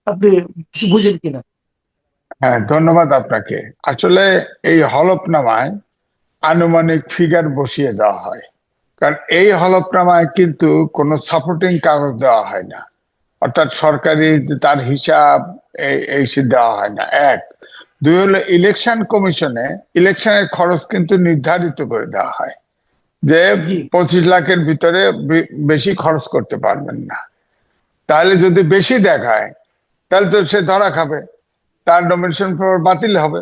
আপনি কিছু বুঝেন কিনা? হ্যাঁ, ধন্যবাদ আপনাকে। আসলে এই হলফনামায় আনুমানিক ফিগার বসিয়ে দেওয়া হয়, কারণ এই হলফনামায় কিন্তু কোনো সাপোর্টিং কাগজ দেওয়া হয় না, অর্থাৎ সরকারি তার হিসাব এই সে দেওয়া হয় না। এক, দুই হলো ইলেকশন কমিশনে ইলেকশনের খরচ কিন্তু নির্ধারিত করে দেওয়া হয় যে জি। 25 লাখের ভিতরে বেশি খরচ করতে পারবেন না। তাহলে যদি বেশি দেখায় তাহলে তো সে ধরা খাবে, তার নমিনেশন পেপার বাতিল হবে।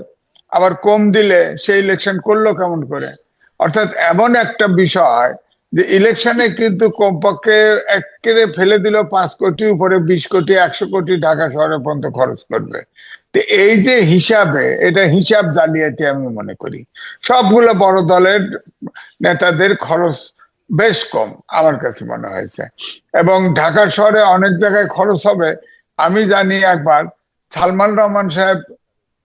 আবার কম দিলে সে ইলেকশন করলো কেমন করে? অর্থাৎ এমন একটা বিষয় যে ইলেকশনে কিন্তু কমপক্ষে একেবারে ফেলে দিল 5 কোটি, উপরে 20 কোটি, 100 কোটি ঢাকা শহরে পর্যন্ত খরচ করবে। তো এই যে হিসাবে, এটা হিসাব জালিয়াতি আমি মনে করি। সবগুলো বড় দলের নেতাদের খরচ বেশ কম আমার কাছে মনে হয়েছে, এবং ঢাকা শহরে অনেক জায়গায় খরচ হবে। আমি জানি একবার সালমান রহমান সাহেব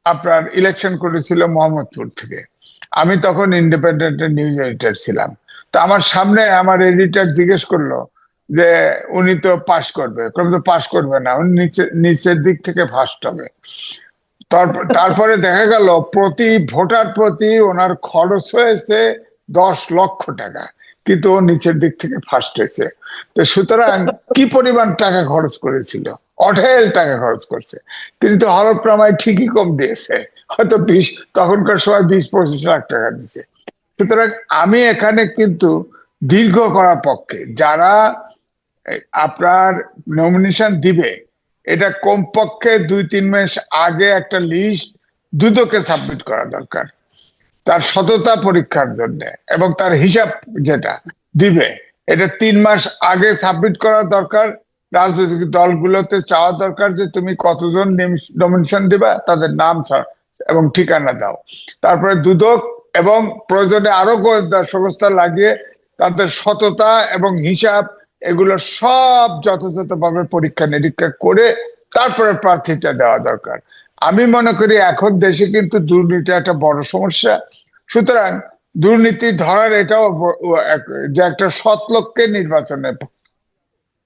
আপনার ইলেকশন করেছিল মোহাম্মদপুর থেকে। আমি তখন ইন্ডিপেন্ডেন্টের নিউজ এডিটর ছিলাম। তো আমার সামনে আমার এডিটর জিজ্ঞেস করলো যে উনি তো পাশ করবে, তো পাশ করবে না, উনি নিচের দিক থেকে ফার্স্ট হবে। তারপরে দেখা গেল প্রতি ভোটার প্রতি ওনার খরচ হয়েছে 10 লক্ষ টাকা, কিন্তু ও নিচের দিক থেকে ফার্স্ট হয়েছে। তো সুতরাং কি পরিমাণ টাকা খরচ করেছিল? অঢেল টাকা খরচ করছে, কিন্তু হলফনামায় ঠিকই কম দিয়েছে, হয়তো 20, তখনকার সময় 20-25 লাখ টাকা দিছে। সুতরাং আমি এখানে কিন্তু দীর্ঘ করার পক্ষে। যারা আপনার নমিনেশন দিবে, এটা কমপক্ষে 2-3 মাস আগে একটা লিস্ট দুদকে সাবমিট করা দরকার, তার সততা পরীক্ষার জন্য। এবং তার হিসাব যেটা দিবে, এটা 3 মাস আগে সাবমিট করা দরকার। রাজনৈতিক দলগুলোতে চাওয়া দরকার যে তুমি কতজন নমিনেশন দিবা, তাদের নাম এবং ঠিকানা দাও। তারপরে দুদক এবং প্রয়োজনে আরো গোয়েন্দা সংস্থা লাগিয়ে তাদের সততা এবং হিসাব এগুলো সব যথাযথভাবে পরীক্ষা নিরীক্ষা করে তারপরে প্রার্থীটা দেওয়া দরকার। আমি মনে করি এখন দেশে কিন্তু দুর্নীতি একটা বড় সমস্যা। সুতরাং দুর্নীতি ধরার এটাও যে একটা সৎ লোককে নির্বাচনে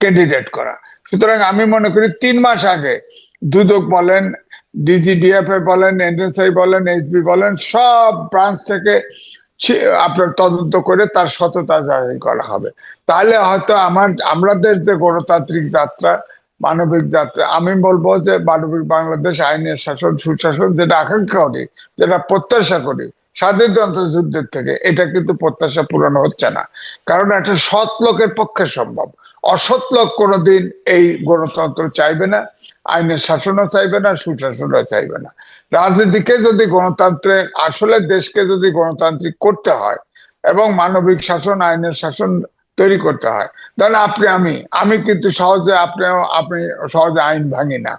ক্যান্ডিডেট করা। সুতরাং আমি মনে করি 3 মাস আগে দুদক বলেন, ডিজিডিএফ বলেন, এনএসআই বলেন, এসবি বলেন, সব ব্রাঞ্চ থেকে আপনার তদন্ত করে তার সততা যাচাই করা হবে। তাহলে হয়তো আমাদের যে গণতান্ত্রিক যাত্রা, মানবিক যাত্রা, আমি বলবো যে মানবিক বাংলাদেশ, আইনের শাসন, সুশাসন যেটা আকাঙ্ক্ষা করি, যেটা প্রত্যাশা করি স্বাধীনতা যুদ্ধের থেকে, এটা কিন্তু প্রত্যাশা পূরণ হচ্ছে না। কারণ একটা সৎ লোকের পক্ষে সম্ভব, অসৎ লোক কোনোদিন এই গণতন্ত্র চাইবে না, আইনের শাসনও চাইবে না, সুশাসনও চাইবে না। রাজনীতিকে যদি গণতন্ত্রে, আসলে দেশকে যদি গণতান্ত্রিক করতে হয় এবং মানবিক শাসন, আইনের শাসন তৈরি করতে হয়, তাহলে আমি কিন্তু সহজে, আপনি সহজে আইন ভাঙি না,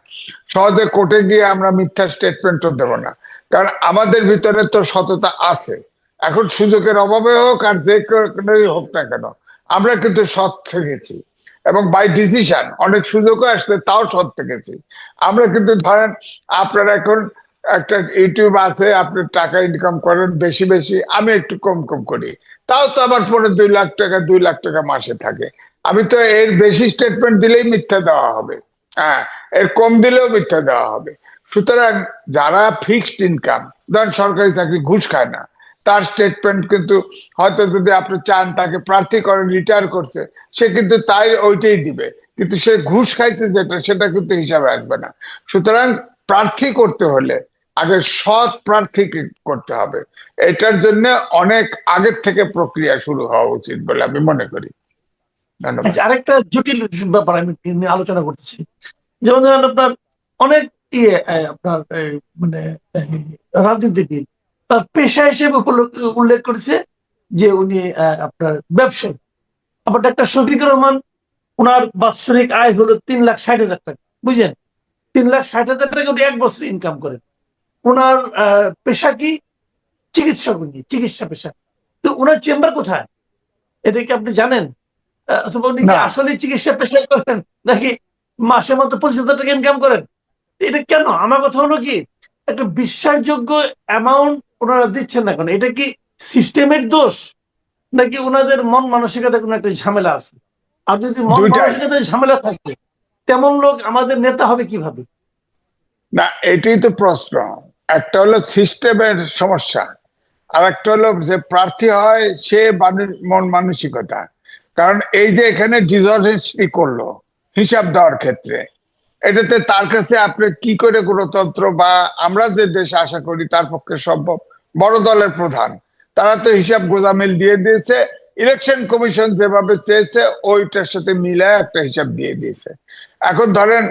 সহজে কোর্টে গিয়ে আমরা মিথ্যা স্টেটমেন্টও দেব না। কারণ আমাদের ভিতরে তো সততা আছে। এখন সুযোগের অভাবে হোক আর যে কারণেই হোক না কেন, আমরা কিন্তু সৎ থেকেছি, এবং বাই ডিসিশন অনেক সুযোগও আসলে তাও সৎ থেকেছি। আমরা কিন্তু ধরেন, আপনারা এখন একটা ইউটিউব আছে, আপনি টাকা ইনকাম করেন বেশি বেশি, আমি একটু কম কম করি, তাও তো আমার পরে 2 লাখ টাকা, 2 লাখ টাকা মাসে থাকে। আমি তো এর বেশি স্টেটমেন্ট দিলেই মিথ্যা দেওয়া হবে, হ্যাঁ, এর কম দিলেও মিথ্যা দেওয়া হবে। সুতরাং যারা ফিক্সড ইনকাম, ধরেন সরকারি চাকরি, ঘুষ খায় না, তার স্টেটমেন্ট কিন্তু হয়তো যদি আপনি চান তাকে প্রার্থী করেন, রিটায়ার করছে, সে কিন্তু তাই ওইটাই দিবে, কিন্তু সে ঘুষ খাইছে যেটা, সেটা কিন্তু হিসাবে আসবে না। সুতরাং প্রার্থী করতে হলে আগে সৎ প্রার্থী করতে হবে। এটার জন্য অনেক আগের থেকে প্রক্রিয়া শুরু হওয়া উচিত বলে আমি মনে করি। ধন্যবাদ। আচ্ছা, আরেকটা জটিল ব্যাপার আমি নিয়ে আলোচনা করতেছি। যেমন ধরেন আপনার অনেক আপনার মানে রাজনীতিবিদ তার পেশা হিসেবে উল্লেখ করেছে যে উনি আপনার ব্যবসায়ী। আবার ডাক্তার শফিকুর রহমান, ওনার বাৎসরিক আয় হলো 3,60,000 টাকা, বুঝলেন? 3,60,000 টাকা উনি 1 বছর ইনকাম করেন। ওনার পেশা কি? চিকিৎসক, উনি চিকিৎসা পেশা। তো ওনার চেম্বার কোথায়, এটা কি আপনি জানেন? অথবা উনি কি না, আসলে চিকিৎসা পেশায় করেন, নাকি মাসে মাত্র 25,000 টাকা ইনকাম করেন? এটা কেন? আমার কথা হলো কি, একটা বিশ্বাসযোগ্য অ্যামাউন্ট ওনারা দিচ্ছেন না কেন? এটা কি সিস্টেমের দোষ, নাকি ওনাদের মন মানসিকতা কোনো একটা ঝামেলা আছে? আর যদি মন দুইটাই। মানসিকতায় ঝামেলা থাকে, তেমন লোক আমাদের নেতা হবে কিভাবে? না, এটাই তো প্রশ্ন। একটা হলো সিস্টেমের সমস্যা, আর একটা হলো যে প্রার্থী হয় সে মন মানসিকতা। কারণ এই যে এখানে ডিসঅনেস্টি করলো হিসাব দেওয়ার ক্ষেত্রে, এটাতে তার কাছে আপনি কি করে গণতন্ত্র বা আমরা যে দেশে আশা করি তার পক্ষে সম্ভব? বড় দলের প্রধান, তারা তো হিসাব গোজামিল দিয়ে দিয়েছে। ইলেকশন কমিশন যেভাবে চেয়েছে ওইটার সাথে মিলায় একটা হিসাব দিয়ে দিয়েছে। এখন ধরেন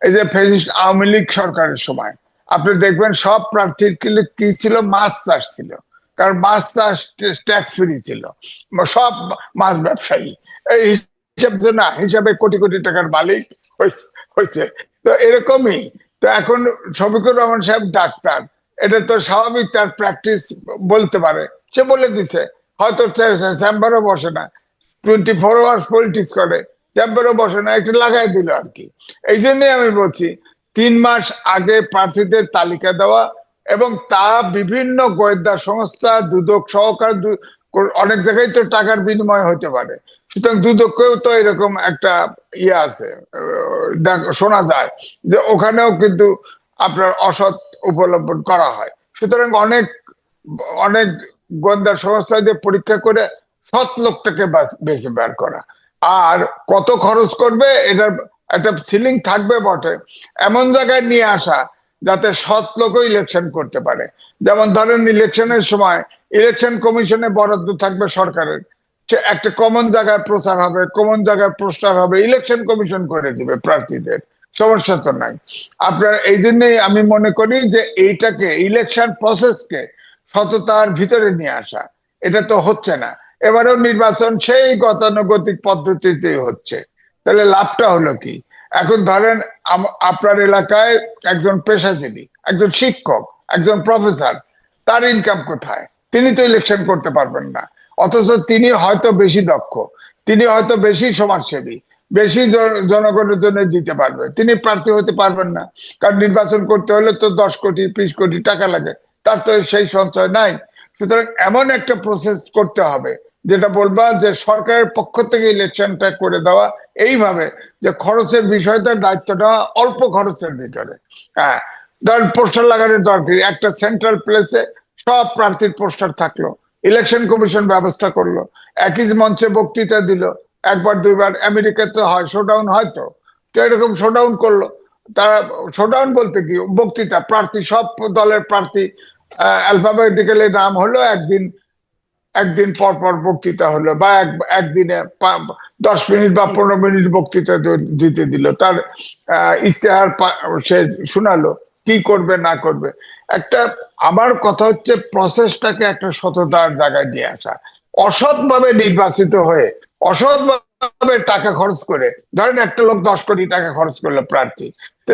এই যে ফ্যাসিস্ট আওয়ামী লীগ সরকারের সময় আপনি দেখবেন সব প্রার্থীর কি ছিল, মাছ চাষ ছিল। কারণ মাছ চাষ ট্যাক্স ফ্রি ছিল, সব মাছ ব্যবসায়ী এই হিসাব না, হিসাবে কোটি কোটি টাকার মালিক হয়েছে। তো এরকমই তো এখন শফিকুর রহমান সাহেব ডাক্তার, এটা তো স্বাভাবিক, তার প্র্যাকটিস বলতে পারে, সে বলে দিছে। হয়তো চেম্বারও বসে না, 24 আওয়ার্স পলিটিক্স করে, চেম্বারও বসে না, একটু লাগাই দিল আর কি। এই জন্যই আমি বলছি 3 মাস আগে প্রার্থীদের তালিকা দেওয়া, এবং তা বিভিন্ন গোয়েন্দা সংস্থা, দুদক সহকার, অনেক জায়গায় তো টাকার বিনিময় হতে পারে। সুতরাং দুদকেও তো এরকম একটা ইয়ে আছে, শোনা যায় যে ওখানেও কিন্তু আপনার অসৎ উপলব্ধ করা হয়। সুতরাং অনেক অনেক গোয়েন্দা সংস্থা দিয়ে পরীক্ষা করে সৎ লোকটাকে বেছে বের করা। আর কত খরচ করবে এটার একটা সিলিং থাকবে বটে, এমন জায়গায় নিয়ে আসা যাতে সৎ লোকও ইলেকশন করতে পারে। যেমন ধরেন ইলেকশনের সময় ইলেকশন কমিশনে বরাদ্দ থাকবে সরকারের, সে একটা কমন জায়গায় প্রচার হবে, কমন জায়গায় পোস্টার হবে, ইলেকশন কমিশন করে দিবে প্রার্থীদের, সমস্যা তো নাই। আপনার এই জন্যই আমি মনে করি যে এইটাকে ইলেকশন প্রসেসকে সততার ভিতরে নিয়ে আসা, এটা তো হচ্ছে না। এবারেও নির্বাচন সেই গতানুগতিক পদ্ধতিতেই হচ্ছে, তাহলে লাভটা হলো কি? এখন ধরেন আপনার এলাকায় একজন পেশাজীবী, একজন শিক্ষক, একজন প্রফেসর, তার ইনকাম কোথায়? তিনি তো ইলেকশন করতে পারবেন না, অথচ তিনি হয়তো বেশি দক্ষ, তিনি হয়তো বেশি সমাজসেবী, বেশি জনগণের জন্য দিতে পারবে, তিনি প্রার্থী হতে পারবেন না। কারণ নির্বাচন করতে হলে তো 10 কোটি 20 কোটি টাকা লাগে, তার তো সেই সঞ্চয় নাই। সুতরাং এমন একটা প্রসেস করতে হবে যেটা বলবা যে সরকারের পক্ষ থেকে ইলেকশনটা করে দেওয়া এইভাবে যে খরচের বিষয়টা দায়িত্ব নেওয়া অল্প খরচের ভিতরে। হ্যাঁ, ধরেন পোস্টার লাগানোর দরকার, একটা সেন্ট্রাল প্লেসে সব প্রার্থীর পোস্টার থাকলো, ইলেকশন কমিশন ব্যবস্থা করলো, একই মঞ্চে বক্তৃতা দিল, একবার দুইবার। আমেরিকাতে হয় শোডাউন, হয়তো তো এরকম শোডাউন করলো তারা। শোডাউন বলতে কি, বক্তৃতা, প্রার্থী সব দলের প্রার্থী অ্যালফাবেটিক্যালি নাম হলো, একদিন একদিন পর পর বক্তৃতা হলো, বা একদিনে 10 মিনিট বা 15 মিনিট বক্তৃতা দিতে দিল, তার ইশতেহার সে শোনালো কি করবে না করবে। একটা, আমার কথা হচ্ছে প্রসেসটাকে একটা সততার জায়গায় নিয়ে আসা। অসৎ ভাবে নির্বাচিত হয়ে অসৎ ভাবে টাকা খরচ করে, ধরেন একটা লোক 10 কোটি টাকা খরচ করলো প্রার্থী,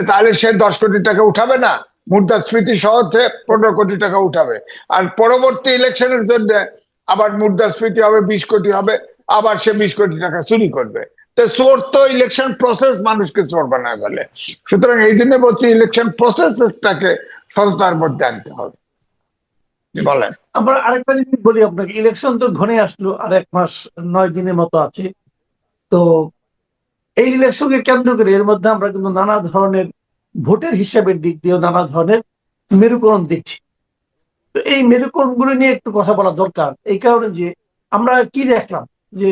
তাহলে সে 10 কোটি টাকা উঠাবে না? মুদ্রাস্ফীতি সহ 15 কোটি টাকা উঠাবে, আর পরবর্তী ইলেকশনের জন্য আবার মুদ্রাস্ফীতি হবে 20 কোটি হবে, আবার সে 20 কোটি টাকা চুরি করবে। তো চোর তো ইলেকশন প্রসেস মানুষকে চোর বানায় ফেলে। সুতরাং এই জন্য বলছি ইলেকশন প্রসেসটাকে সততার মধ্যে আনতে হবে। বলেন। আমরা আরেকটা জিনিস বলি আপনাকে, ইলেকশন তো ঘনে আসলো, আর 1 মাস 9 দিনের মতো আছে। তো এই ইলেকশনকে কেন্দ্র করে এর মধ্যে আমরা কিন্তু নানা ধরনের ভোটের হিসাবের দিক দিয়েও নানা ধরনের মেরুকরণ দেখছি। তো এই মেরুকরণ গুলো নিয়ে একটু কথা বলা দরকার, এই কারণে যে আমরা কি দেখলাম যে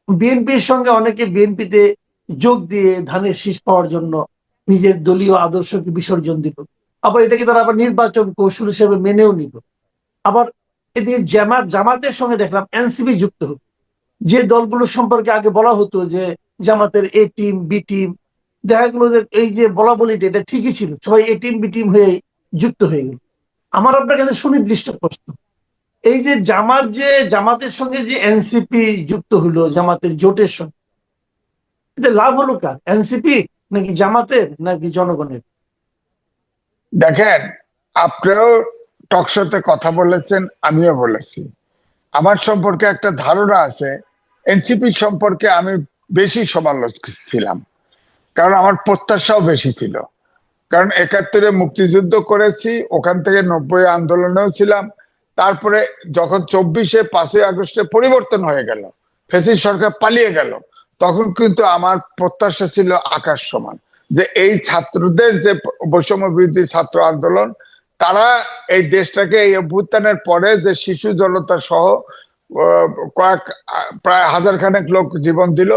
বিএনপির সঙ্গে অনেকে বিএনপিতে যোগ দিয়ে ধানের শীষ পাওয়ার জন্য নিজের দলীয় আদর্শকে বিসর্জন দিল, আবার এটাকে তারা আবার নির্বাচন কৌশল হিসেবে মেনেও নিল। আবার এদিকে জামাতের সঙ্গে দেখলাম এনসিপি যুক্ত হল, যে দলগুলো সম্পর্কে আগে বলা হতো যে জামাতের এ টিম বি টিম, দেখা গেল যে এই যে বলা বলিটা এটা ঠিকই ছিল, সবাই এ টিম বি টিম হয়ে যুক্ত হয়ে গেল। আমার আপনার কাছে সুনির্দিষ্ট প্রশ্ন, এই যে জামাতের সঙ্গে যে এনসিপি যুক্ত হলো, জামাতের জোটের সঙ্গে, এতে লাভ হলো কার? এনসিপি নাকি জামাতের নাকি জনগণের? দেখেন, আপনিও টকশোতে কথা বলেছেন, আমিও বলেছি, আমার সম্পর্কে একটা ধারণা আছে। এনসিপি সম্পর্কে আমি বেশি সমালোচক ছিলাম, কারণ আমার প্রত্যাশাও বেশি ছিল। কারণ 71-এ মুক্তিযুদ্ধ করেছি, ওখান থেকে 90 আন্দোলনেও ছিলাম। তারপরে যখন 24-এ 5ই আগস্টে পরিবর্তন হয়ে গেল, ফ্যাসিস্ট সরকার পালিয়ে গেল, তখন কিন্তু আমার প্রত্যাশা ছিল আকাশ সমান, যে এই ছাত্রদের যে বৈষম্য বিরোধী ছাত্র আন্দোলন, তারা এই দেশটাকে এই অভ্যুত্থানের পরে যে শিশু জনতা সহ কয়েক প্রায় হাজার খানেক লোক জীবন দিল,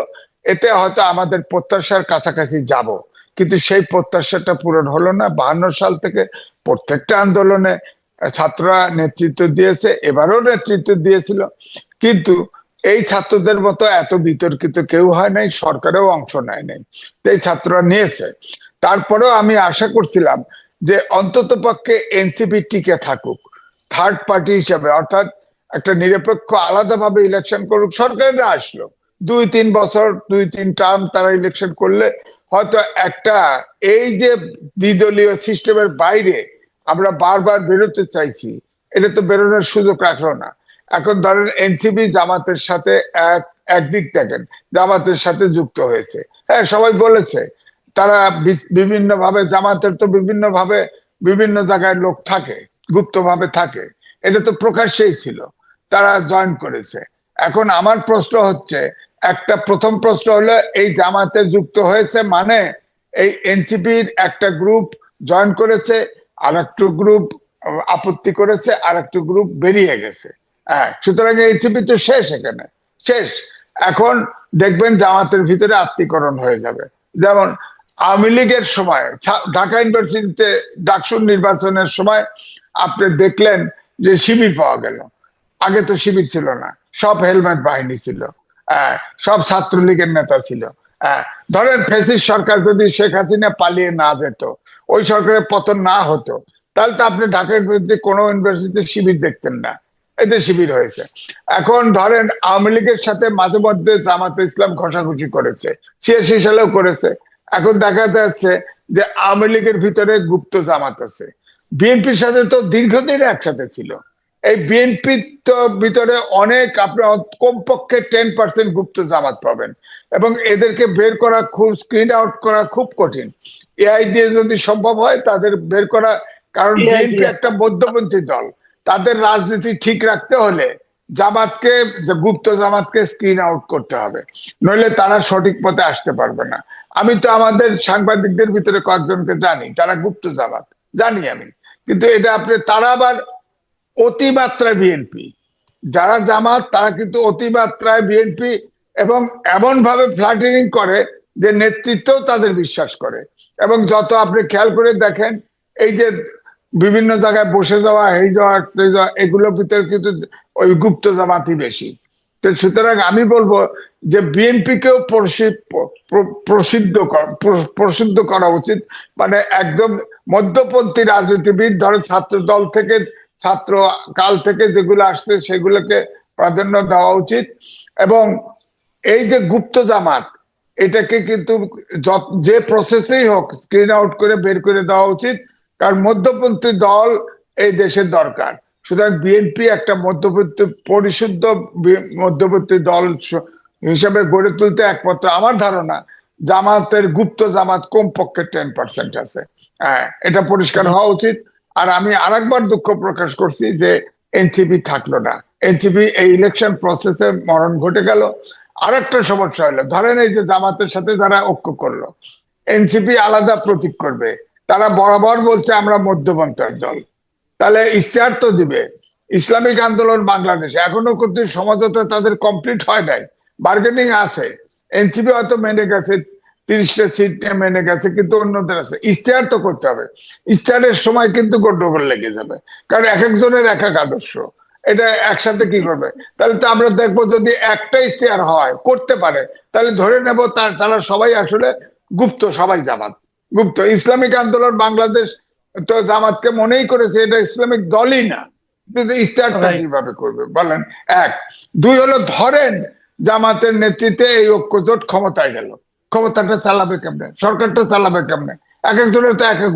এতে হয়তো আমাদের প্রত্যাশার কাছাকাছি যাব, কিন্তু সেই প্রত্যাশাটা পূরণ হলো না। 52 সাল থেকে প্রত্যেকটা আন্দোলনে ছাত্ররা নেতৃত্ব দিয়েছে, এবারও নেতৃত্ব দিয়েছিল, কিন্তু এই ছাত্রদের মতো এত বিতর্কিত কেউ হয় নাই, সরকারেও অংশ নেয় নাই, এই ছাত্ররা নিয়েছে। তারপরেও আমি আশা করছিলাম যে অন্তত পক্ষে এনসিপি টিকে থাকুক থার্ড পার্টি হিসেবে, অর্থাৎ একটা নিরপেক্ষ আলাদাভাবে ইলেকশন করুক। সরকাররা আসলো 2-3 বছর, 2-3 টার্ম তারা ইলেকশন করলে হয়তো একটা, এই যে দ্বিদলীয় সিস্টেমের বাইরে আমরা বারবার বেরোতে চাইছি, এটা তো বেরোনোর সুযোগ রাখলো না। এখন ধরেন এনসিপি জামাতের সাথে একদিক দেখেন জামাতের সাথে যুক্ত হয়েছে, হ্যাঁ সবাই বলেছে, তারা বিভিন্ন ভাবে, জামাতের তো বিভিন্ন ভাবে বিভিন্ন জায়গায় লোক থাকে, গুপ্ত ভাবে থাকে, এটা তো প্রকাশ্যেই ছিল, তারা জয়েন করেছে। এখন আমার প্রশ্ন হচ্ছে, একটা প্রথম প্রশ্ন হলো, এই জামাতে যুক্ত হয়েছে মানে এই এনসিপির একটা গ্রুপ জয়েন করেছে, আর একটু গ্রুপ আপত্তি করেছে, আর একটু গ্রুপ বেরিয়ে গেছে। হ্যাঁ, সুতরাং এনসিপি তো শেষ, এখানে শেষ। এখন দেখবেন জামাতের ভিতরে আত্মীকরণ হয়ে যাবে। যেমন আওয়ামী লীগের সময় ঢাকা ইউনিভার্সিটিতে ডাকসুর নির্বাচনের সময় আপনি দেখলেন যে শিবির পাওয়া গেল, আগে তো শিবির ছিল না, সব হেলমেট বাহিনী ছিল, সব ছাত্রলীগের নেতা ছিল। ধরেন ফ্যাসিস্ট সরকার যদি শেখ হাসিনা পালিয়ে না যেত, ওই সরকারের পতন না হতো, তাহলে তো আপনি ঢাকা ইউনিভার্সিটি কোনো ইউনিভার্সিটিতে শিবির দেখতেন না, এতে শিবির হয়েছে। এখন ধরেন আওয়ামী লীগের সাথে মাঝে মধ্যে জামাতে ইসলাম ঘষাঘষি করেছে, 86 সালেও করেছে। এখন দেখা যাচ্ছে যে আওয়ামী লীগের ভিতরে গুপ্ত জামাত আছে, বিএনপির সাথে তো দীর্ঘদিন একসাথে ছিল। এই বিএনপির তো ভিতরে অনেক, আপনার কমপক্ষে 10% গুপ্ত জামাত পাবেন, এবং এদেরকে বের করা খুব, স্ক্রিন আউট করা খুব কঠিন। এআই দিয়ে যদি সম্ভব হয় তাদের বের করা, কারণ বিএনপি একটা মধ্যপন্থী দল, তাদের রাজনীতি ঠিক রাখতে হলে জামাতকে, গুপ্ত জামাতকে স্ক্রিন আউট করতে হবে, নইলে তারা সঠিক পথে আসতে পারবে না। আমি তো আমাদের সাংবাদিকদের ভিতরে কয়েকজনকে জানি, তারা গুপ্ত জামাত জানি আমি, কিন্তু এটা আপনি, তারা আবার অতিমাত্রায় বিএনপি, যারা জামাত তারা কিন্তু অতিমাত্রায় বিএনপি, এবং এমন ভাবে ফ্ল্যাটারিং করে যে নেতৃত্ব তাদের বিশ্বাস করে। এবং যত আপনি খেয়াল করে দেখেন, এই যে বিভিন্ন জায়গায় বসে যাওয়া, এই যাওয়া, এগুলোর ভিতরে কিন্তু ওই গুপ্ত জামাতই বেশি। তো সুতরাং আমি বলবো যে বিএনপিকেও প্রসিদ্ধ করা উচিত, মানে একদম মধ্যপন্থী রাজনীতিবিদ, ধরো ছাত্র দল থেকে, ছাত্র কাল থেকে যেগুলো আসছে সেগুলোকে প্রাধান্য দেওয়া উচিত। এবং এই যে গুপ্ত জামাত, এটাকে কিন্তু যে প্রসেসেই হোক স্ক্রিন আউট করে বের করে দেওয়া উচিত, কারণ মধ্যপন্থী দল এই দেশের দরকার। সুতরাং বিএনপি একটা মধ্যবর্তী, পরিশুদ্ধ মধ্যবর্তী দল হিসাবে গড়ে তুলতে একমাত্র আমার ধারণা জামাতের, গুপ্ত জামাত কমপক্ষে 10% আছে। এটা পরিষ্কার হওয়া উচিত। আর আমি আরেকবার দুঃখ প্রকাশ করছি যে এনসিপি থাকলো না, এনসিপি এই ইলেকশন প্রসেসে মরণ ঘটে গেল। আরেকটা সমস্যা হলো, ধরেন এই যে জামাতের সাথে যারা ঐক্য করলো, এনসিপি আলাদা প্রতীক করবে, তারা বরাবর বলছে আমরা মধ্যপন্থার দল, তাহলে ইশতেহার তো দিবে ইসলামিক আন্দোলন বাংলাদেশে, এখনো কিন্তু সমঝোতা তাদের কমপ্লিট হয় নাই, বার্গেনিং আছে। এনসিপি হয়তো মেনে গেছে, 30টা সিট নিয়ে মেনে গেছে, কিন্তু অন্যদের আছে, ইশতেহার তো করতে হবে। ইশতেহারের সময় কিন্তু গন্ডগোল লেগে যাবে, কারণ এক একজনের এক এক আদর্শ, এটা একসাথে কি করবে? তাহলে তো আমরা দেখবো যদি একটা ইশতেহার হয়, করতে পারে, তাহলে ধরে নেব তারা সবাই আসলে গুপ্ত, সবাই জামাত, গুপ্ত। ইসলামিক আন্দোলন বাংলাদেশ তো জামাতকে মনেই করেছে এটা ইসলামিক দলই না, ইশতেহারটা কিভাবে করবে বলেন? এক। দুই হলো, ধরেন জামাতের নেতৃত্বে এই ঐক্যজোট ক্ষমতায় গেল, ক্ষমতাটা চালাবে কেমনে, সরকারটা চালাবে কেমনে? এক একজনের তো এক এক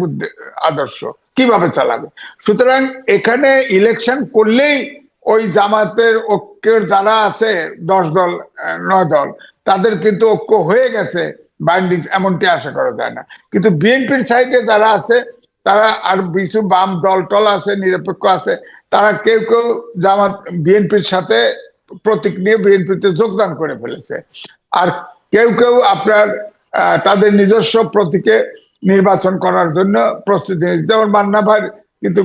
আদর্শ, কিভাবে চালাবে? সুতরাং এখানে ইলেকশন করলেই ওই জামাতের ঐক্যের যারা আছে 10 দল 9 দল, তাদের কিন্তু ঐক্য হয়ে গেছে বাইন্ডিং, এমনটি আশা করা যায় না। কিন্তু বিএনপির সাইডে যারা আছে, তারা আর কিছু বাম দল টল আছে, নিরপেক্ষ আছে, তারা কেউ কেউ জামাত বিএনপির সাথে প্রতীক নিয়ে বিএনপিতে যোগদান করে ফেলেছে, আর কেউ কেউ আপনার তাদের নিজস্ব প্রতীকে নির্বাচন করার জন্য প্রস্তুতি নিচ্ছে। যেমন মান্না ভাই কিন্তু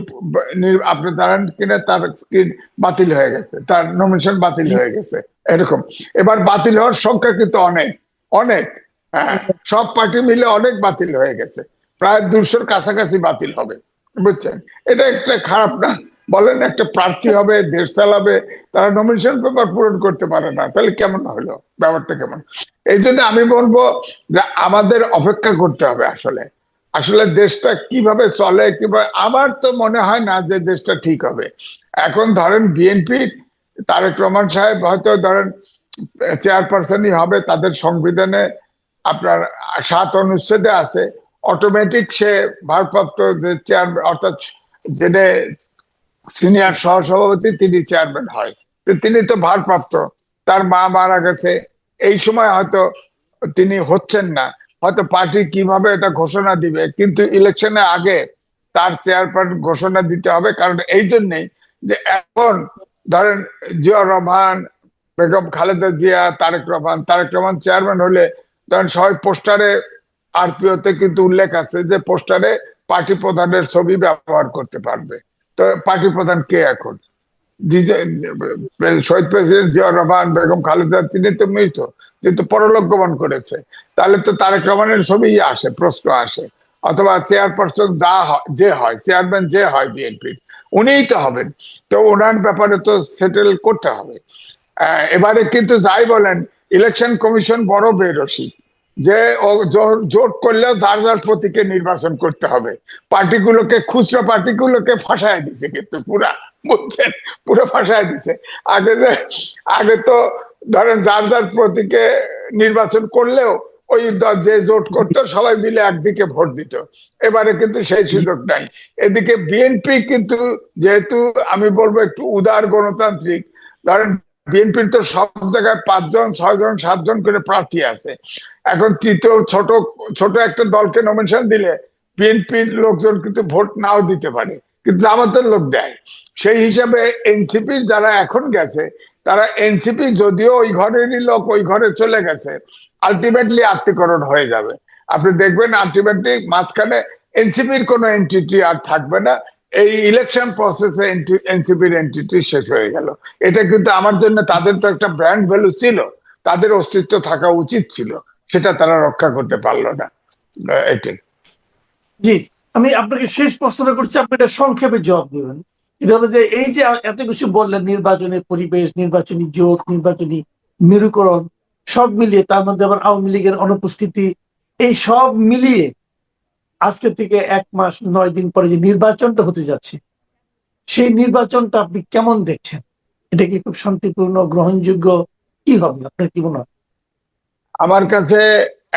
আপনি জানেন কিনা তার স্ক্রিন বাতিল হয়ে গেছে, তার নমিনেশন বাতিল জি, হয়ে গেছে এরকম। এবার বাতিল হওয়ার সংখ্যা কিন্তু অনেক অনেক, হ্যাঁ, সব পার্টি মিলে অনেক বাতিল হয়ে গেছে, প্রায় 200-র কাছাকাছি বাতিল হবে, বুঝছেন? এটা একটা খারাপ না? বলেন একটা প্রার্থী হবে, দেশ চালাবে, তারা নমিনেশন পেপার পূরণ করতে পারে না, তাহলে কেমন হলো ব্যাপারটা, কেমন? এই জন্য আমি বলবো যে আমাদের অপেক্ষা করতে হবে। আসলে আসলে দেশটা কিভাবে চলে, কিভাবে, আমার তো মনে হয় না যে দেশটা ঠিক হবে। এখন ধরেন বিএনপি, তারেক রহমান সাহেব হয়তো ধরেন চেয়ারপারসনই হবে, তাদের সংবিধানে আপনার 7 অনুচ্ছেদে আছে অটোমেটিক সে ভারপ্রাপ্ত যে চেয়ারম্যান, অর্থাৎ যিনি সিনিয়র সহসভাপতি তিনি চেয়ারম্যান হয়, তো তিনি তো ভারপ্রাপ্ত, তার মা মারা গেছে, এই সময় হয়তো তিনি হচ্ছেন না, হয়তো পার্টি কিভাবে এটা ঘোষণা দিবে, কিন্তু ইলেকশনের আগে তার চেয়ারপারসন ঘোষণা দিতে হবে। কারণ এই জন্যই যে এখন ধরেন জিয়াউর রহমান, বেগম খালেদা জিয়া, তারেক রহমান চেয়ারম্যান হলে ধরেন সবাই পোস্টারে, আরপিওতে কিন্তু উল্লেখ আছে যে পোস্টারে পার্টি প্রধানের ছবি ব্যবহার করতে পারবে। তো পার্টি প্রধান কে এখন? শহীদ প্রেসিডেন্ট জিয়াউর রহমান, বেগম খালেদা, তিনি তো মৃত, কিন্তু পরলোক গমন করেছে, তাহলে তো তারেক রহমানের ছবি আসে, প্রশ্ন আসে। অথবা চেয়ারপারসন যে হয়, চেয়ারম্যান যে হয় বিএনপির, উনিই তো হবেন। তো ওনার ব্যাপারে তো সেটেল করতে হবে। এবারে কিন্তু যাই বলেন, ইলেকশন কমিশন বড় বেরসিক, যে ও জোট করলেও যার যার প্রতীকে নির্বাচন করতে হবে। পার্টিগুলোকে, খুচরা পার্টিগুলোকে ফাঁসায় দিছে কিন্তু পুরা, বুঝছেন, পুরো ফাঁসায় দিছে। আগে যে, আগে তো ধরেন যার যার প্রতীকে নির্বাচন করলেও ওই যে জোট করতো সবাই মিলে একদিকে ভোট দিত। এবারে কিন্তু সেই জি, সুযোগ নাই। এদিকে বিএনপি কিন্তু, যেহেতু আমি বলবো একটু উদার গণতান্ত্রিক, ধরেন বিএনপির তো সব জায়গায় 5 জন 6 জন 7 জন করে প্রার্থী আছে। এখন তৃতীয় ছোট ছোট একটা দলকে নমিনেশন দিলে বিএনপির লোকজন কিন্তু ভোট নাও দিতে পারে, কিন্তু আমাদের লোক দেয়। সেই হিসাবে এনসিপির যারা এখন গেছে, তারা এনসিপি যদিও ওই ঘরেরই লোক, ওই ঘরে চলে গেছে, আলটিমেটলি আত্মীকরণ হয়ে যাবে। আপনি দেখবেন আলটিমেটলি মাঝখানে এনসিপির কোনো এন্টিটি আর থাকবে না। এই ইলেকশন প্রসেসে এনসিপির এন্টিটি শেষ হয়ে গেল। এটা কিন্তু আমার জন্য, তাদের তো একটা ব্র্যান্ড ভ্যালু ছিল, তাদের অস্তিত্ব থাকা উচিত ছিল, সেটা তারা রক্ষা করতে পারলো না। এটাই। জি। আমি আপনাকে শেষ প্রশ্নটা করছি, আপনি এটা সংক্ষেপে জবাব দেবেন। এটা হলো যে এই যে এত কিছু বললেন, নির্বাচনের পরিবেশ, নির্বাচনী জোট, নির্বাচনী মেরুকরণ, সব মিলিয়ে, তার মধ্যে আবার আওয়ামী লীগের অনুপস্থিতি, এই সব মিলিয়ে আজকে থেকে 1 মাস 9 দিন পরে যে নির্বাচনটা হতে যাচ্ছে, সেই নির্বাচনটা আপনি কেমন দেখছেন? এটা কি খুব শান্তিপূর্ণ, গ্রহণযোগ্য, কি হবে আপনার কি মনে হয়? আমার কাছে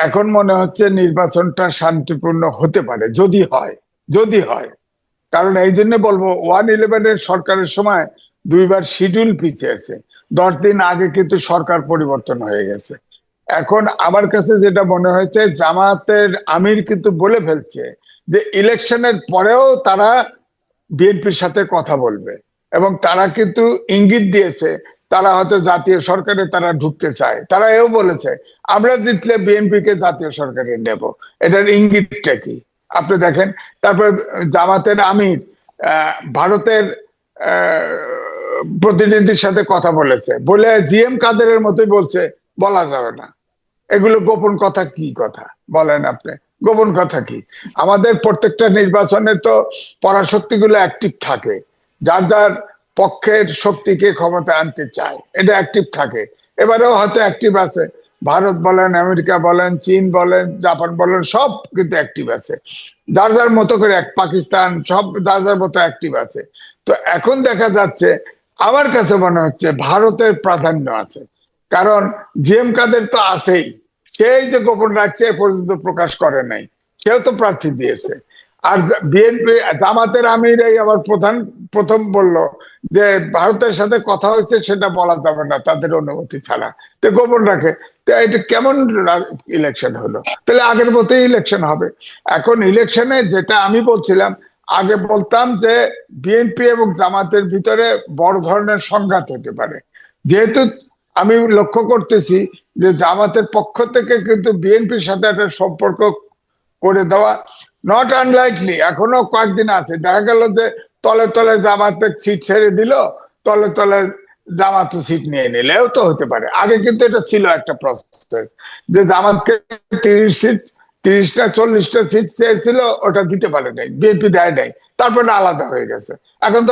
এখন মনে হচ্ছে নির্বাচনটা শান্তিপূর্ণ হতে পারে, যদি হয়, যদি হয়। কারণ এই জন্য বলবো, 1-11 সরকারের সময় 2বার শিডিউল পিছিয়েছে, 10 দিন আগে কিন্তু সরকার পরিবর্তন হয়ে গেছে। এখন আমার কাছে যেটা মনে হয়েছে, জামায়াতের আমির কিন্তু বলে ফেলছে যে ইলেকশনের পরেও তারা বিএনপির সাথে কথা বলবে, এবং তারা কিন্তু ইঙ্গিত দিয়েছে তারা হয়তো জাতীয় সরকারে তারা ঢুকতে চায়। তারা এও বলেছে আমরা জিতলে বিএনপি কে জাতীয় সরকারে নেব। এটার ইঙ্গিতটা কি আপনি দেখেন। তারপর জামাতের আমির ভারতের প্রতিনিধির সাথে কথা বলেছে, বলে জিএম কাদেরের মতোই বলছে বলা যাবে না। এগুলো গোপন কথা, কি কথা বলেন আপনি? গোপন কথা কি? আমাদের প্রত্যেকটা নির্বাচনে তো পরাশক্তিগুলো অ্যাক্টিভ থাকে, যার যার পক্ষের শক্তিকে ক্ষমতা আনতে চায়, এটা অ্যাক্টিভ থাকে। এবারেও হয়তো অ্যাক্টিভ আছে, ভারত বলেন, আমেরিকা বলেন, চীন বলেন, জাপান বলেন, সব কিন্তু অ্যাক্টিভ আছে, যার যার মতো করে, এক পাকিস্তান, সব যার যার মতো অ্যাক্টিভ আছে। তো এখন দেখা যাচ্ছে, আমার কাছে মনে হচ্ছে ভারতের প্রাধান্য আছে। কারণ জিএম কাদের তো আছেই, সেই যে গোপন রাখছে এ পর্যন্ত প্রকাশ করে নাই, সেও তো প্রার্থী দিয়েছে। আর বিএনপি, জামাতের আমির এই আবার প্রথম বলল যে ভারতের সাথে কথা হয়েছে, সেটা বলা যাবে না তাদের অনুমতি ছাড়া, তো গোপন রাখে। তো এটা কেমন ইলেকশন হলো? তাহলে আগের মতোই ইলেকশন হবে। এখন ইলেকশনে যেটা আমি বলছিলাম, আগে বলতাম যে বিএনপি এবং জামাতের ভিতরে বড় ধরনের সংঘাত হতে পারে, যেহেতু আমি লক্ষ্য করতেছি যে জামাতের পক্ষ থেকে কিন্তু বিএনপির সাথে একটা সম্পর্ক করে দেওয়া নট আনলাইকলি, এখনো কয়েকদিন আছে, দেখা গেল যে তলে তলে জামাতের সিট ছেড়ে দিল, তলে তলে জামাত সিট নিয়ে নিলেও তো হতে পারে। আগে কিন্তু এটা ছিল একটা প্রসেস, যে জামাতকে 30 সিট, 30টা 40টা সিট চেয়েছিল, ওটা দিতে পারে নাই, বিএনপি দেয় নাই, তারপরে আলাদা হয়ে গেছে। এখন তো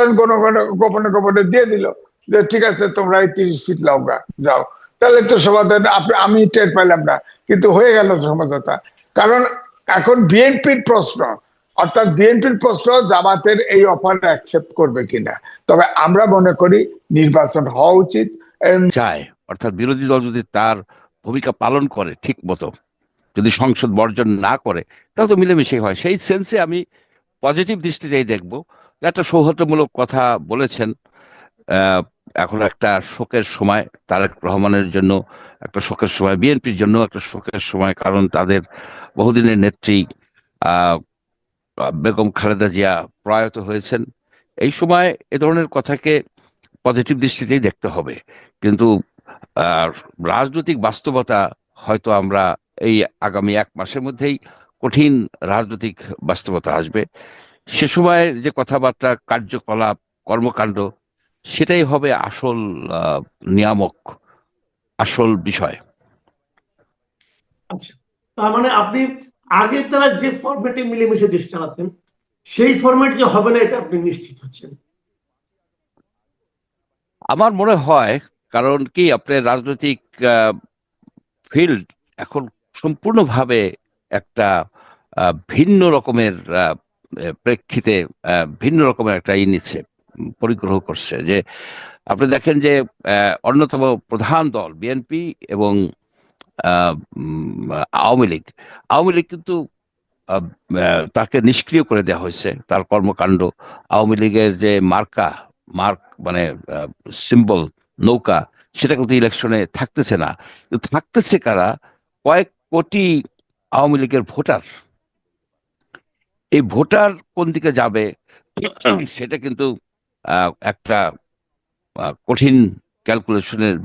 গোপনে গোপনে দিয়ে দিল যে ঠিক আছে তোমরা এই 30 সিট লাও, যাও। তাহলে তো সমাধান, আমি টের পেলাম না, কিন্তু হয়ে গেল সমঝোতা। কারণ এখন বিএনপির প্রশ্ন, অর্থাৎ বিএনপির প্রশ্ন জামাতের এই অফার অ্যাকসেপ্ট করবে কিনা। তবে আমরা মনে করি নির্বাচন হওয়া উচিত। চায়, অর্থাৎ বিরোধী দল যদি তার ভূমিকা পালন করে ঠিক মতো, যদি সংসদ বর্জন না করে, তাহলে তো মিলেমিশে হয়। সেই সেন্সে আমি পজিটিভ দৃষ্টিতেই দেখবো। একটা সৌহার্দ্যমূলক কথা বলেছেন। আহ, এখন একটা শোকের সময়, তারেক রহমানের জন্য একটা শোকের সময়, বিএনপির জন্য একটা শোকের সময়, কারণ তাদের বহুদিনের নেত্রী আহ বেগম খালেদা জিয়া প্রয়াত হয়েছেন। এই সময় এ ধরনের কথাকে পজিটিভ দৃষ্টিতেই দেখতে হবে। কিন্তু আহ, রাজনৈতিক বাস্তবতা হয়তো আমরা এই আগামী 1 মাসের মধ্যেই কঠিন রাজনৈতিক বাস্তবতা আসবে। সে সময় যে কথাবার্তা, কার্যকলাপ, কর্মকাণ্ড, সেটাই হবে আসল আহ, নিয়ামক, আসল বিষয়। আচ্ছা, তার মানে আপনি আগে তারা যে ফরম্যাটে মিলেমিশে দেশ চালাতেন, সেই ফরম্যাট যে হবে না এটা আপনি নিশ্চিত হচ্ছেন? আমার মনে হয়, কারণ কি আপনার রাজনৈতিক ফিল্ড এখন সম্পূর্ণভাবে একটা ভিন্ন রকমের প্রেক্ষিতে, ভিন্ন রকমের একটা নিচ্ছে, পরিগ্রহ করছে। যে আপনি দেখেন যে অন্যতম প্রধান দল বিএনপি এবং আহ, আওয়ামী লীগ, আওয়ামী লীগ কিন্তু আহ, তাকে নিষ্ক্রিয় করে দেওয়া হয়েছে, তার কর্মকাণ্ড। আওয়ামী লীগের যে মার্ক মানে সিম্বল, নৌকা, সেটা কিন্তু ইলেকশনে থাকতেছে না। কিন্তু থাকতেছে কারা? কয়েক কোটি আওয়ামী লীগের ভোটার। এই ভোটার কোন দিকে যাবে সেটা কিন্তু একটা কঠিন ক্যালকুলেশনের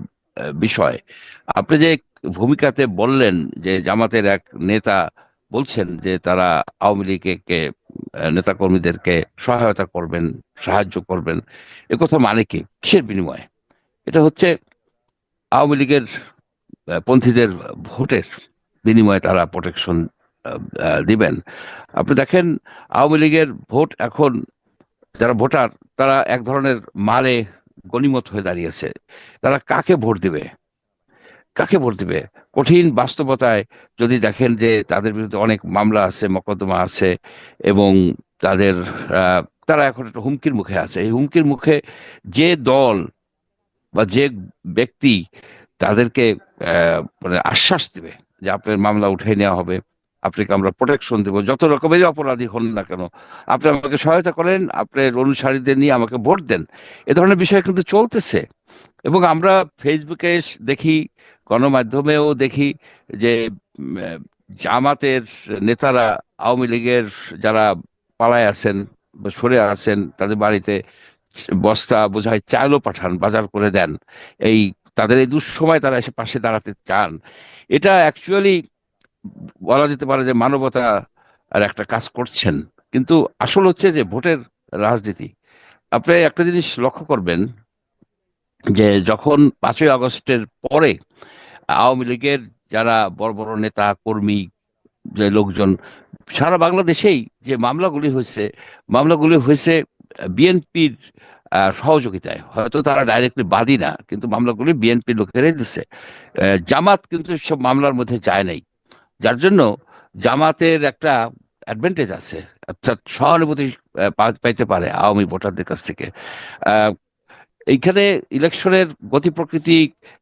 বিষয়। আপনি যে ভূমিকাতে বললেন যে জামাতের এক নেতা বলছেন যে তারা আওয়ামী লীগকে নেতা কর্মীদেরকে সহায়তা করবেন, সাহায্য করবেন, এ কথা মানে কি, কিসের বিনিময়ে? এটা হচ্ছে আওয়ামী লীগের পন্থীদের ভোটের বিনিময়ে তারা প্রোটেকশন দিবেন। আপনি দেখেন আওয়ামী লীগের ভোট এখন, যারা ভোটার, তারা এক ধরনের মালে গনিমত হয়ে দাঁড়িয়েছে। তারা কাকে ভোট দিবে, কাকে ভোট দিবে? কঠিন বাস্তবতায় যদি দেখেন যে তাদের বিরুদ্ধে অনেক মামলা আছে, মোকদ্দমা আছে, এবং তাদের তারা এখন একটা হুমকির মুখে আছে। এই হুমকির মুখে যে দল বা যে ব্যক্তি তাদেরকে মানে আশ্বাস দিবে যে আপনার মামলা উঠিয়ে নেওয়া হবে, আপনাকে আমরা প্রোটেকশন দেবো, যত রকমেরই অপরাধী হন না কেন, আপনি আমাকে সহায়তা করেন, আপনার অনুসারীদের নিয়ে আমাকে ভোট দেন, এ ধরনের বিষয় কিন্তু চলতেছে। এবং আমরা ফেসবুকে দেখি, গণমাধ্যমেও দেখি যে উম, জামাতের নেতারা আওয়ামী লীগের যারা পালায় আছেন বা সরে আছেন, তাদের বাড়িতে বস্তা বোঝায় চালও পাঠান, বাজার করে দেন। এই তাদের এই দুঃসময় তারা এসে পাশে দাঁড়াতে চান। এটা অ্যাকচুয়ালি বলা যেতে পারে যে মানবতা আর একটা কাজ করছেন। কিন্তু আসল হচ্ছে যে ভোটের রাজনীতি। আপনি একটা জিনিস লক্ষ্য করবেন যে যখন 5ই আগস্টের পরে আওয়ামী লীগের যারা বড় বড় নেতা কর্মী, যে লোকজন, সারা বাংলাদেশেই যে মামলাগুলি হয়েছে বিএনপির সহযোগিতায়। হয়তো তারা ডাইরেক্টলি বাদী না, কিন্তু মামলাগুলি বিএনপির লোকেরাই দিচ্ছে। জামাত কিন্তু সব মামলার মধ্যে যায় নাই, যার জন্য জামাতের একটা অ্যাডভান্টেজ আছে, অর্থাৎ সহানুভূতি পাইতে পারে আওয়ামী ভোটারদের কাছ থেকে। আহ, এইখানে ইলেকশনের গতি প্রকৃতি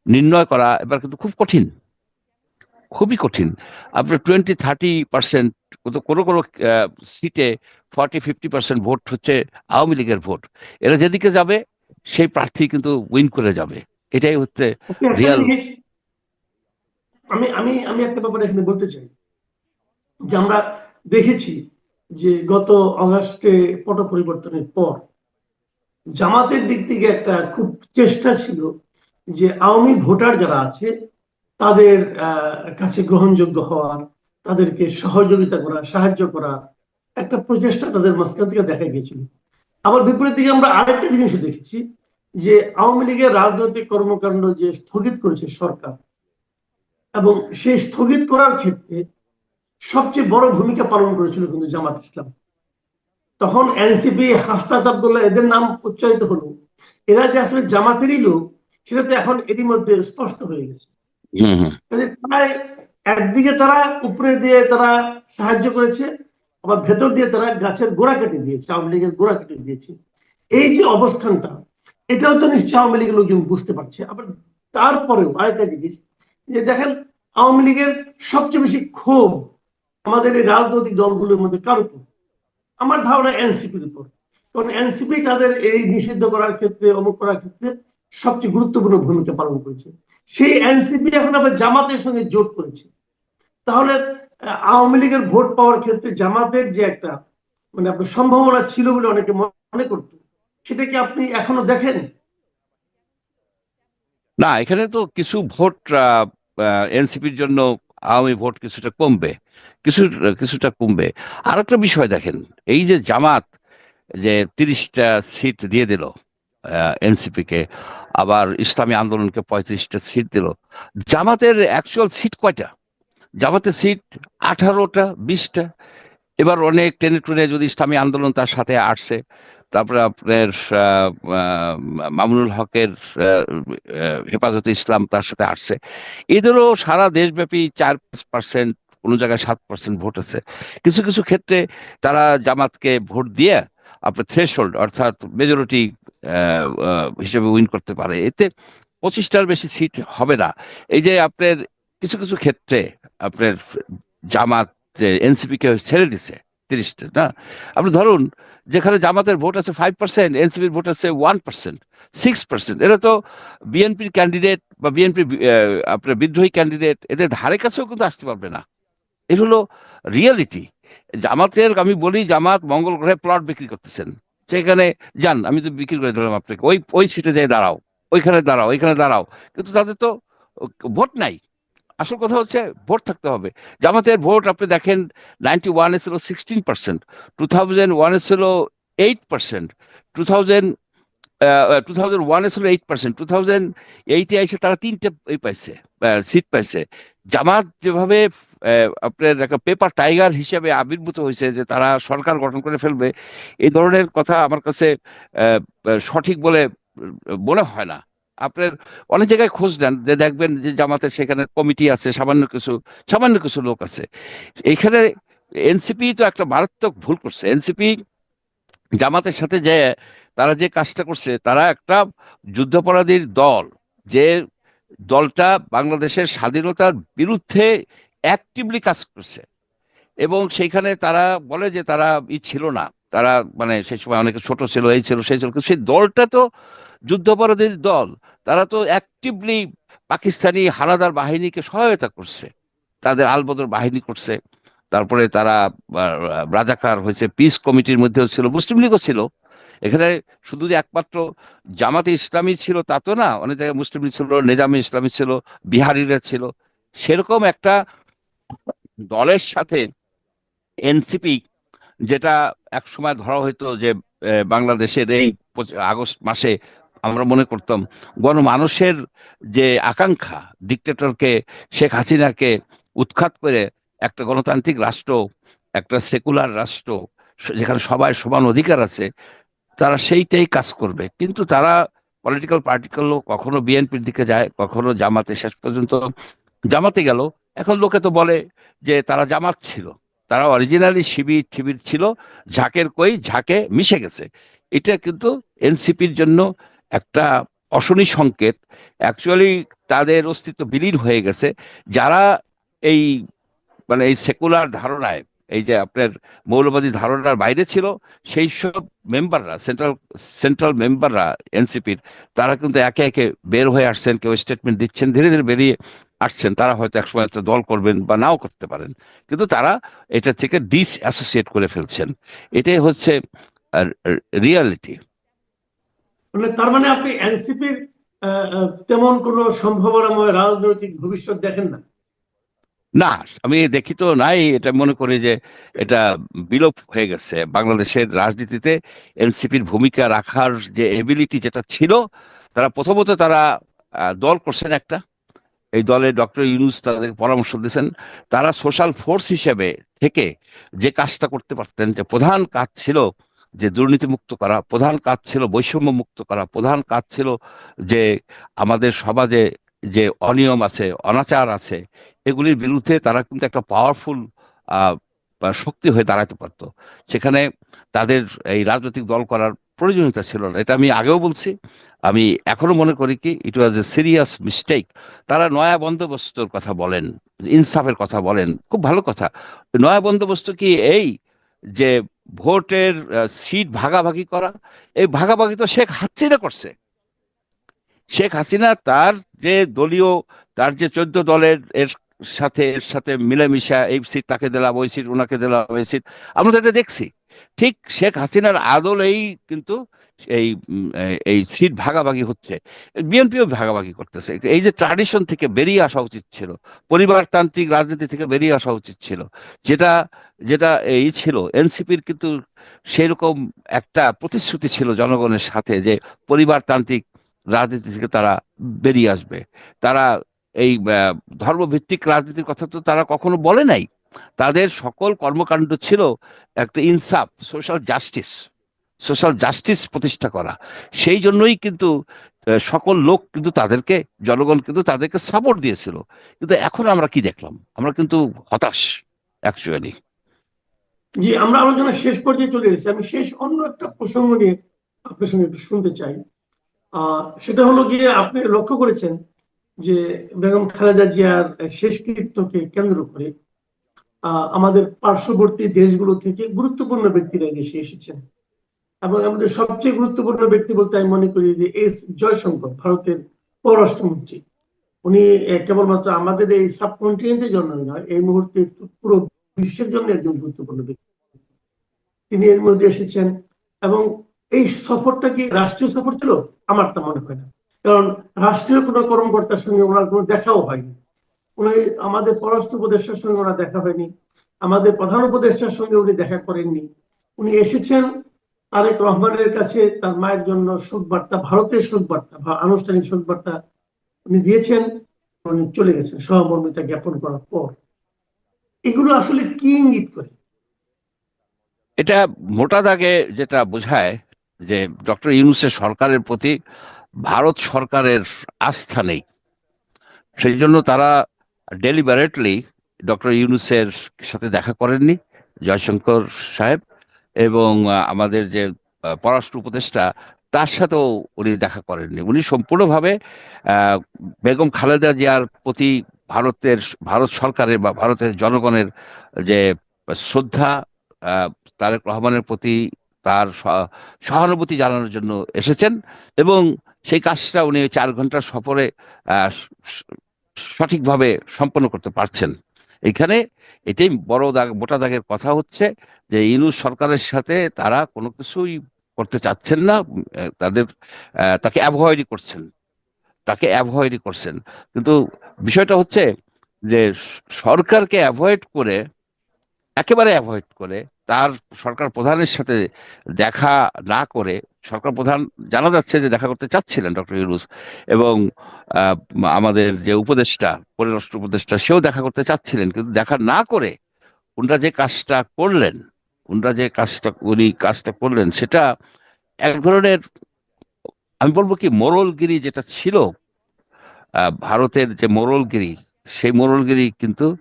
নির্ণয় করা এবার কিন্তু খুব কঠিন, খুবই কঠিন। আপনার 20-30%, কোনো কোনো সিটে 40-50% ভোট হচ্ছে আওয়ামী লীগের ভোট। এরা যেদিকে যাবে সেই প্রার্থী কিন্তু উইন করে যাবে। এটাই হচ্ছে আপনি একটা রিয়াল। জিনিস, আমি আমি আমি একটা ব্যাপারে এখানে বলতে চাই যে আমরা দেখেছি যে গত অগাস্টে পট পরিবর্তনের পর জামাতের দিক থেকে একটা খুব চেষ্টা ছিল যে আওয়ামী ভোটার যারা আছে তাদের কাছে গ্রহণযোগ্য হওয়া, তাদেরকে সহযোগিতা করা, সাহায্য করা একটা প্রচেষ্টা তাদের মাঝখান থেকে দেখা গিয়েছিল। আবার বিপরীত দিকে আমরা আরেকটা জিনিস দেখেছি যে আওয়ামী লীগের রাজনৈতিক কর্মকাণ্ড যে স্থগিত করেছে সরকার, এবং সেই স্থগিত করার ক্ষেত্রে সবচেয়ে বড় ভূমিকা পালন করেছিল কিন্তু জামাত ইসলাম। তখন এনসিপি, হাসনাত আব্দুল্লাহ এদের নাম উচ্চারিত হলো, এরা যে আসলে জামাতেরই লোক সেটা তো এখন এরই মধ্যে স্পষ্ট হয়ে গেছে। প্রায় একদিকে তারা উপরে দিয়ে তারা সাহায্য করেছে, আবার ভেতর দিয়ে তারা গাছের গোড়া কেটে দিয়েছে, আওয়ামী লীগের গোড়া কেটে দিয়েছে। এই যে অবস্থানটা, এটাও তো নিশ্চয়ই আওয়ামী লীগের লোকজন বুঝতে পারছে। আবার তারপরেও আরেকটা জিনিস যে দেখেন, আওয়ামী লীগের সবচেয়ে বেশি ক্ষোভ আমাদের এই রাজনৈতিক দলগুলোর মধ্যে কার উপর? আমার ধারণা এনসিপির উপর। কারণ এনসিপি তাদের এই নিষিদ্ধ করার ক্ষেত্রে, অমুক করার ক্ষেত্রে সবচেয়ে গুরুত্বপূর্ণ ভূমিকা পালন করেছে। সেই এনসিপি এখন আবার জামাতের সঙ্গে জোট করেছে। তাহলে আওয়ামী লীগের ভোট পাওয়ার ক্ষেত্রে জামাতের যে একটা মানে আপনার সম্ভাবনা ছিল বলে অনেকে মনে করত, সেটা কি আপনি এখনো দেখেন? না, এখানে তো কিছু ভোট এনসিপির জন্য আওয়ামী ভোট কিছুটা কমবে, কিছু কিছুটা কমবে। আর একটা বিষয় দেখেন, এই যে জামাত যে 30টা সিট দিয়ে দিল এনসিপি কে, আবার ইসলামী আন্দোলনকে 35টা সিট দিল, জামাতের অ্যাকচুয়াল সিট কয়টা? জামাতের সিট 18টা 20টা। এবার অনেক টেনে টুনে যদি ইসলামী আন্দোলন তার সাথে আসছে, তারপরে আপনার মামুনুল হকের হেফাজতে ইসলাম তার সাথে আসছে, এদেরও সারা দেশব্যাপী 4-5%, কোনো জায়গায় 7% ভোট আছে। কিছু কিছু ক্ষেত্রে তারা জামাতকে ভোট দিয়ে আপনার থ্রেশহোল্ড অর্থাৎ মেজরিটি হিসেবে উইন করতে পারে। এতে 25টার বেশি সিট হবে না। এই যে আপনার কিছু কিছু ক্ষেত্রে আপনার জামাত এনসিপি কে ছেড়ে দিছে 30টা, না? আপনি ধরুন যেখানে জামাতের ভোট আছে 5%, এনসিপির ভোট আছে 1%, 6%, এরা তো বিএনপির ক্যান্ডিডেট বা বিএনপির আপনার বিদ্রোহী ক্যান্ডিডেট, এদের ধারে কাছেও কিন্তু আসতে পারবে না। এ হলো রিয়েলিটি। জামাতের, আমি বলি, জামাত মঙ্গল গ্রহে প্লট বিক্রি করতেছেন। সেখানে যান, আমি তো বিক্রি করে দিলাম আপনাকে, ওই ওই সিটে যেয়ে দাঁড়াও, ওইখানে দাঁড়াও, ওইখানে দাঁড়াও, কিন্তু তাদের তো ভোট নাই। আসল কথা হচ্ছে ভোট থাকতে হবে। জামাতের ভোট আপনি দেখেন, 91-এ ছিল 16%, 2001-এ ছিল 8%, 2001-এ ছিল 8%, 2008-এ এসে তারা 3টে পাইছে, সিট পাইছে। জামাত যেভাবে আপনার একটা পেপার টাইগার হিসেবে আবির্ভূত হয়েছে যে তারা সরকার গঠন করে ফেলবে, এই ধরনের কথা আমার কাছে সঠিক বলে মনে হয় না। আপনার অনেক জায়গায় খোঁজ নেন যে দেখবেন যে জামাতের সেখানে কমিটি আছে, সামান্য কিছু লোক আছে। এইখানে এনসিপি তো একটা মারাত্মক ভুল করছে। এনসিপি জামাতের সাথে যে তারা যে কাজটা করছে, তারা একটা যুদ্ধাপরাধীর দল, যে দলটা বাংলাদেশের স্বাধীনতার বিরুদ্ধে অ্যাক্টিভলি কাজ করছে, এবং সেইখানে তারা বলে যে তারা ছিল না, তারা মানে সেই সময় অনেকে ছোট ছিল, এই ছিল সেই ছিল, কিন্তু সেই দলটা তো যুদ্ধাপরাধীর দল। তারা তো অ্যাক্টিভলি পাকিস্তানি হানাদার বাহিনীকে সহায়তা করছে, তাদের আলবদর বাহিনী করছে। তারপরে তারা রাজাকার হয়েছে, পিস কমিটির মধ্যেও ছিল, মুসলিম লীগও ছিল। এখানে শুধু যে একমাত্র জামাতে ইসলামী ছিল তা তো না, অনেক জায়গায় মুসলিম লীগ ছিল, নেজামে ইসলামী ছিল, বিহারিরা ছিল। সেরকম একটা দলের সাথে এনসিপি, যেটা এক সময় ধরা হইতো যে বাংলাদেশের এই আগস্ট মাসে আমরা মনে করতাম গণমানুষের যে আকাঙ্ক্ষা, ডিক্টেটরকে, শেখ হাসিনাকে উৎখাত করে একটা গণতান্ত্রিক রাষ্ট্র, একটা সেকুলার রাষ্ট্র যেখানে সবার সমান অধিকার আছে, তারা সেইটাই কাজ করবে। কিন্তু তারা পলিটিক্যাল পার্টিগুলো কখনো বিএনপির দিকে যায়, কখনো জামাতে, শেষ পর্যন্ত জামাতে গেল। এখন লোকে তো বলে যে তারা জামাত ছিল, তারা অরিজিনালি শিবির শিবির ছিল, ঝাঁকের কই ঝাঁকে মিশে গেছে। এটা কিন্তু এনসিপির জন্য একটা অশনি সংকেত। অ্যাকচুয়ালি তাদের অস্তিত্ব বিলীন হয়ে গেছে। যারা এই মানে এই সেকুলার ধারণায়, এই যে আপনার মৌলবাদী ধারণার বাইরে ছিল, সেই সব মেম্বাররা, সেন্ট্রাল মেম্বাররা এনসিপির, তারা কিন্তু একে একে বের হয়ে আসছেন, কেউ স্টেটমেন্ট দিচ্ছেন, ধীরে ধীরে বেরিয়ে আসছেন। তারা হয়তো একসময় একটা দল করবেন বা নাও করতে পারেন, কিন্তু তারা এটা থেকে ডিস অ্যাসোসিয়েট করে ফেলছেন। এটাই হচ্ছে রিয়ালিটি। তার মানে আপনি এনসিপির তেমন কোনো সম্ভাবনাময় রাজনৈতিক ভবিষ্যৎ দেখেন না? না, আমি দেখি তো নাই, এটা মনে করি যে এটা বিলোপ হয়ে গেছে বাংলাদেশের রাজনীতিতে। এনসিপির ভূমিকা রাখার যে এবিলিটি যেটা ছিল, প্রথমত তারা দল করছেন একটা, এই দলে ডক্টর ইউনূস তাদের পরামর্শ দিয়েছেন। তারা সোশ্যাল ফোর্স হিসেবে থেকে যে কাজটা করতে পারতেন, যে প্রধান কাজ ছিল যে দুর্নীতি মুক্ত করা, প্রধান কাজ ছিল বৈষম্য মুক্ত করা, প্রধান কাজ ছিল যে আমাদের সমাজে যে অনিয়ম আছে, অনাচার আছে, এগুলির বিরুদ্ধে তারা কিন্তু একটা পাওয়ারফুল শক্তি হয়ে দাঁড়াতে পারতো। সেখানে তাদের এই রাজনৈতিক দল করার প্রয়োজনীয়তা ছিল না, এটা আমি আগেও বলছি। আমি এখনো মনে করি কি ইট ওয়াজ এ সিরিয়াস মিস্টেক। তারা নয়া বন্দোবস্তর কথা বলেন, ইনসাফের কথা বলেন, খুব ভালো কথা। নয়া বন্দোবস্ত কি এই যে ভোটের সিট ভাগাভাগি করা? এই ভাগাভাগি তো শেখ হাসিনা করছে। শেখ হাসিনা তার যে দলীয়, তার যে 14 দলের এর সাথে মিলেমিশা এই সিট তাকে দিলাম, ওই সিট ওনাকে দিলাম, ওই সিট, আমরা তো এটা দেখছি। ঠিক শেখ হাসিনার আদলেই কিন্তু এই এই সিট ভাগাভাগি হচ্ছে। বিএনপিও ভাগাভাগি করতেছে। এই যে ট্র্যাডিশন থেকে বেরিয়ে আসা উচিত ছিল, পরিবারতান্ত্রিক রাজনীতি থেকে বেরিয়ে আসা উচিত ছিল, যেটা যেটা এই ছিল এনসিপির, কিন্তু সেরকম একটা প্রতিশ্রুতি ছিল জনগণের সাথে যে পরিবারতান্ত্রিক রাজনীতি থেকে তারা বেরিয়ে আসবে। তারা এই ধর্মভিত্তিক রাজনীতির কথা তো তারা কখনো বলে নাই। তাদের সকল কর্মকাণ্ড ছিল একটা ইনসাফ, সোশ্যাল জাস্টিস প্রতিষ্ঠা করা। সেই জন্যই কিন্তু সকল লোক কিন্তু তাদেরকে, জনগণ কিন্তু তাদেরকে সাপোর্ট দিয়েছিল। কিন্তু এখন আমরা কি দেখলাম? আমরা কিন্তু হতাশ অ্যাকচুয়ালি। জি, আমরা আলোচনা শেষ পর্যায়ে চলে এসেছি। আমি শেষ অন্য একটা প্রসঙ্গ নিয়ে আপনার সঙ্গে একটু শুনতে চাই। সেটা হলো গিয়ে, আপনি লক্ষ্য করেছেন যে বেগম খালেদা জিয়ার শেষকৃত্যকে কেন্দ্র করে আমাদের পার্শ্ববর্তী দেশগুলো থেকে গুরুত্বপূর্ণ ব্যক্তিরা দেশে এসেছেন। এবং আমাদের সবচেয়ে গুরুত্বপূর্ণ ব্যক্তি বলতে আমি মনে করি যে এস জয়শঙ্কর, ভারতের পররাষ্ট্রমন্ত্রী। উনি কেবলমাত্র আমাদের এই সাবকন্টিনেন্টের জন্য নয়, এই মুহূর্তে পুরো বিশ্বের জন্য একজন গুরুত্বপূর্ণ ব্যক্তি। তিনি এর মধ্যে এসেছেন। এবং এই সফরটা কি রাষ্ট্রীয় সফর ছিল? আমার তা মনে হয় না। কারণ রাষ্ট্রীয় কোনো কর্মকর্তার সঙ্গে ওনার কোনো দেখাও হয়নি। উনি, আমাদের পররাষ্ট্র উপদেষ্টার সঙ্গে ওনার দেখা হয়নি, আমাদের প্রধান উপদেষ্টার সঙ্গে উনি দেখা করেননি। উনি এসেছেন তারেক রহমানের কাছে তার মায়ের জন্য শোক বার্তা, ভারতের শোক বার্তা বা আনুষ্ঠানিক শোক বার্তা উনি দিয়েছেন, উনি চলে গেছেন সহমর্মিতা জ্ঞাপন করার পর। এগুলো আসলে কি ইঙ্গিত করে? এটা মোটা দাগে যেটা বোঝায় যে ডক্টর ইউনূসের সরকারের প্রতি ভারত সরকারের আস্থা নেই। সেই জন্য তারা ডেলিবারেটলি ডক্টর ইউনূসের সাথে দেখা করেননি, জয়শঙ্কর সাহেব, এবং আমাদের যে পররাষ্ট্র উপদেষ্টা, তার সাথেও উনি দেখা করেননি। উনি সম্পূর্ণভাবে আহ, বেগম খালেদা জিয়ার প্রতি ভারত সরকারের বা ভারতের জনগণের যে শ্রদ্ধা, আহ, তারেক রহমানের প্রতি তার সহানুভূতি জানানোর জন্য এসেছেন। এবং সেই কাজটা উনি 4 ঘন্টার সফরে আহ, স- সঠিকভাবে সম্পন্ন করতে পারছেন। এখানে এটাই বড় দাগ, মোটা দাগের কথা হচ্ছে যে ইউনূস সরকারের সাথে তারা কোনো কিছুই করতে চাচ্ছেন না। তাদের তাকে অ্যাভয়েডই করছেন। কিন্তু বিষয়টা হচ্ছে যে সরকারকে একেবারে অ্যাভয়েড করে, তার সরকার প্রধানের সাথে দেখা না করে, সরকার প্রধান জানা যাচ্ছে যে দেখা করতে চাচ্ছিলেন ডক্টর ইউনূস, এবং আহ, আমাদের যে উপদেষ্টা, পররাষ্ট্র উপদেষ্টা, সেও দেখা করতে চাচ্ছিলেন, কিন্তু দেখা না করে উনি যে কাজটা করলেন, উনি কাজটা করলেন, সেটা এক ধরনের, আমি বলবো কি, মোড়লগিরি যেটা ছিল, ভারতের যে মোড়লগিরি, সেই মোড়লগিরি কিন্তু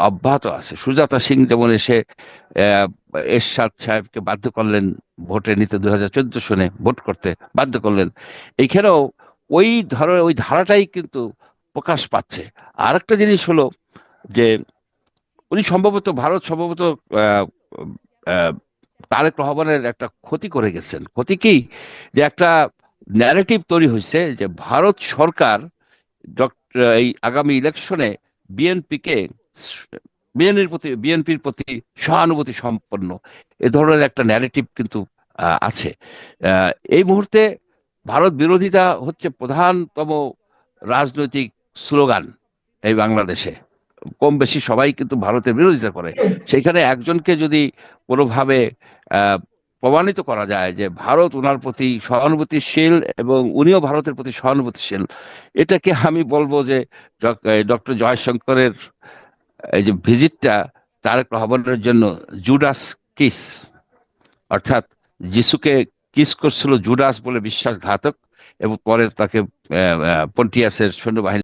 অব্যাহত আছে। সুজাতা সিং যেমন এসে আহ, এরশাদ সাহেবকে বাধ্য করলেন ভোটে নিতে, 2014 সনে ভোট করতে বাধ্য করলেন। এইখানেও ওই ধারাটাই কিন্তু প্রকাশ পাচ্ছে। আর একটা জিনিস হলো যে উনি ভারত সম্ভবত আহ, আহ, তারেক রহমানের একটা ক্ষতি করে গেছেন। ক্ষতি কি? যে একটা ন্যারেটিভ তৈরি হয়েছে যে ভারত সরকার এই আগামী ইলেকশনে বিএনপিকে বিএনপির প্রতি সহানুভূতি সম্পন্ন, এ ধরনের একটা ন্যারেটিভ কিন্তু আছে। এই মুহূর্তে ভারত বিরোধিতা হচ্ছে প্রধানতম রাজনৈতিক স্লোগান এই বাংলাদেশে। কম বেশি সবাই কিন্তু ভারতের বিরোধিতা করে। সেইখানে একজনকে যদি কোনোভাবে আহ, প্রমাণিত করা যায় যে ভারত ওনার প্রতি সহানুভূতিশীল এবং উনিও ভারতের প্রতি সহানুভূতিশীল, এটাকে আমি বলবো যে ডক্টর জয়শঙ্করের এই যে ভিজিটটা তারেক রহমানের জন্য জুডাস কিস, অর্থাৎ যিশুকে কিস করছিল জুডাস বলে বিশ্বাসঘাতক, এবং পরে তাকে পন্টিয়াসের সৈন্যবাহিনী